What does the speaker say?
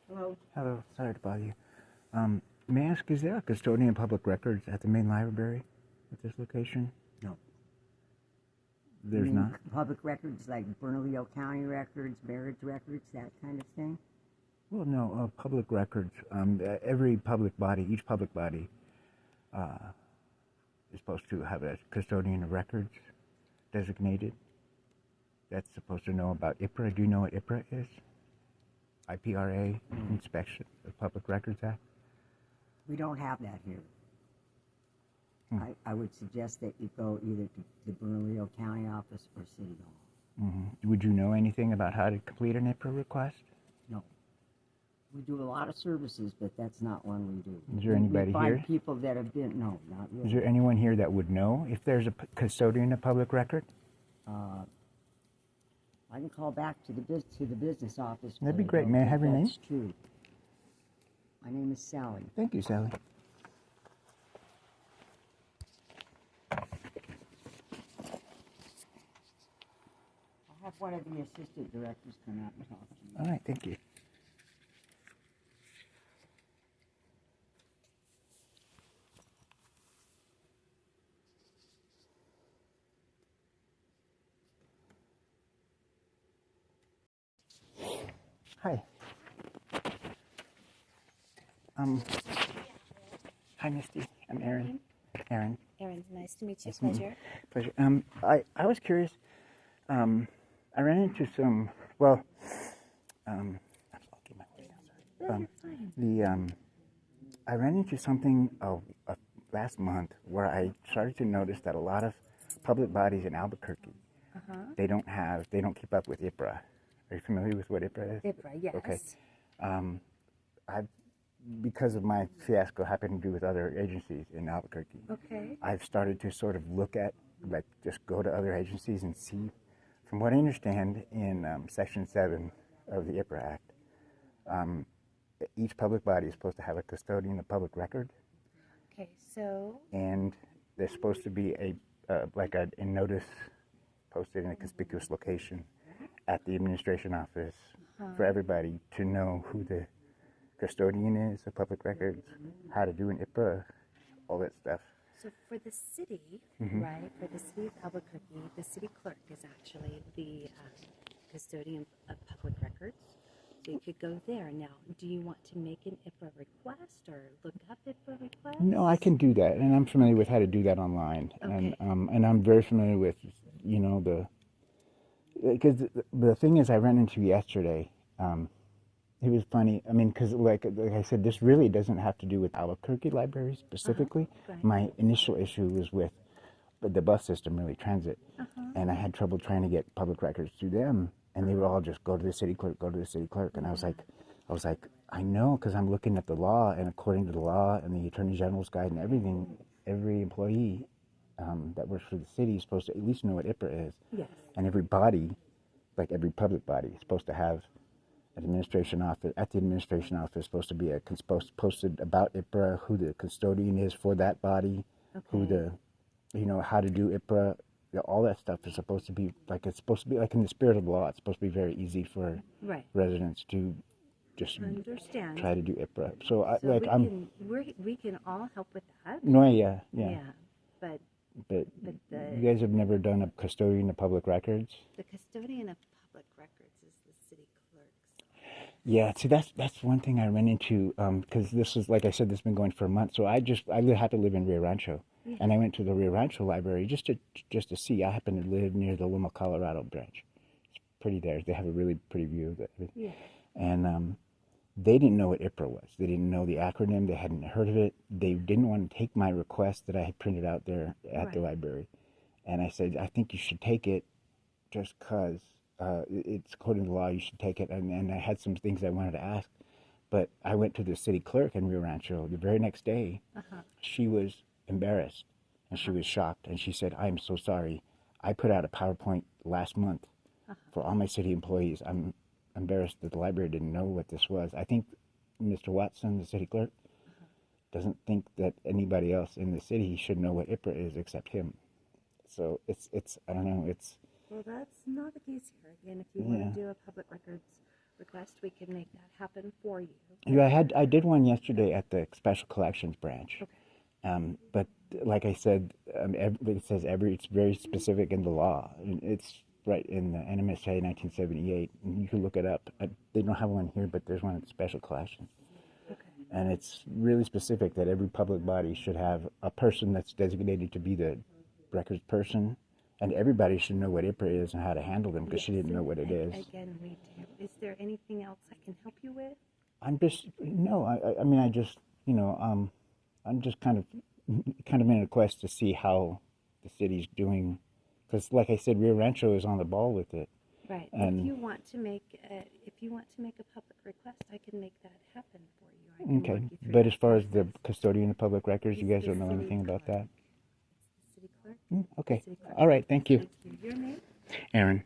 Hello. Hello, sorry to bother you. May I ask, is there a custodian of public records at the main library at this location? No. There's not? Public records like Bernalillo County records, marriage records, that kind of thing? Well, no, public records. Every public body, each public body is supposed to have a custodian of records designated. That's supposed to know about IPRA. Do you know what IPRA is? IPRA, Inspection of Public Records Act? We don't have that here. I would suggest that you go either to the Bernalillo County office or City Hall. Would you know anything about how to complete an IPRA request? No. We do a lot of services, but that's not one we do. Is there anybody we find here? People that have been, no, not really. Is there anyone here that would know if there's a custodian of public record? I can call back to the business office. That'd be great. May I have your name? That's true. My name is Sally. Thank you, Sally. I'll have one of the assistant directors come out and talk to you. All right, thank you. Hi. Hi, Misty. I'm Aaron. Aaron. Aaron, nice to meet you. Pleasure. Pleasure. I was curious. I ran into some. Well, I'll get my voice down. Sorry. I ran into something last month where I started to notice that a lot of public bodies in Albuquerque, they don't keep up with IPRA. Are you familiar with what IPRA is? IPRA, yes. Okay. Because of my fiasco having to do with other agencies in Albuquerque, I've started to sort of look at, just go to other agencies and see. From what I understand, in Section 7 of the IPRA Act, each public body is supposed to have a custodian of public record. Okay, so... And there's supposed to be a notice posted in a conspicuous location at the administration office for everybody to know who the custodian is of public records, how to do an IPRA, all that stuff. So for the city, right, for the city of Albuquerque, the city clerk is actually the custodian of public records. So you could go there. Now, do you want to make an IPRA request or look up IPRA requests? No, I can do that, and I'm familiar with how to do that online. Okay. And I'm very familiar with, because the thing is I ran into yesterday, it was funny. I mean, because like I said, this really doesn't have to do with Albuquerque Library specifically. Right. My initial issue was with the bus system, really transit, and I had trouble trying to get public records through them, and they would all just go to the city clerk, go to the city clerk, and I was like, I know, because I'm looking at the law, and according to the law and the Attorney General's guide and everything, every employee that works for the city is supposed to at least know what IPRA is. Yes. And every body, like every public body, is supposed to have an administration office. At the administration office, supposed to be posted about IPRA, who the custodian is for that body, who the, how to do IPRA. All that stuff is supposed to be like in the spirit of the law. It's supposed to be very easy for residents to just understand. Try to do IPRA. So we can all help with that. No, yeah. But you guys have never done a custodian of public records? The custodian of public records is the city clerk's. Yeah, see, that's one thing I ran into, because this is, like I said, this has been going for a month. So I happen to live in Rio Rancho, and I went to the Rio Rancho library just to see. I happen to live near the Loma, Colorado branch. It's pretty there. They have a really pretty view of it. Yeah. And they didn't know what IPRA was. They didn't know the acronym. They hadn't heard of it. They didn't want to take my request that I had printed out there at the library. And I said, I think you should take it just because it's according to the law, you should take it. And I had some things I wanted to ask. But I went to the city clerk in Rio Rancho the very next day. She was embarrassed and she was shocked. And she said, I'm so sorry. I put out a PowerPoint last month for all my city employees. I'm embarrassed that the library didn't know what this was. I think Mr. Watson, the city clerk, doesn't think that anybody else in the city should know what IPRA is except him. So it's I don't know, it's... Well, that's not the case here. Again, if you want to do a public records request, we can make that happen for you. Yeah, I did one yesterday at the Special Collections branch. Okay. But like I said, it says it's very specific in the law. It's right in the NMSA 1978. And you can look it up. They don't have one here, but there's one at the Special Collections. Okay. And it's really specific that every public body should have a person that's designated to be the records person. And everybody should know what IPRA is and how to handle them, because she didn't know what it is. Again, we do. Is there anything else I can help you with? I'm just I'm just kind of in a quest to see how the city's doing, because like I said, Rio Rancho is on the ball with it. Right. And if you want to make a public request, I can make that happen for you. I can okay, walk you through but that as far as the process. Custodian of Public Records, you He's guys the don't know city anything about clerk. that? It's the city clerk. Okay. City clerk. All right. Thank you, Thank you. Your name? Aaron.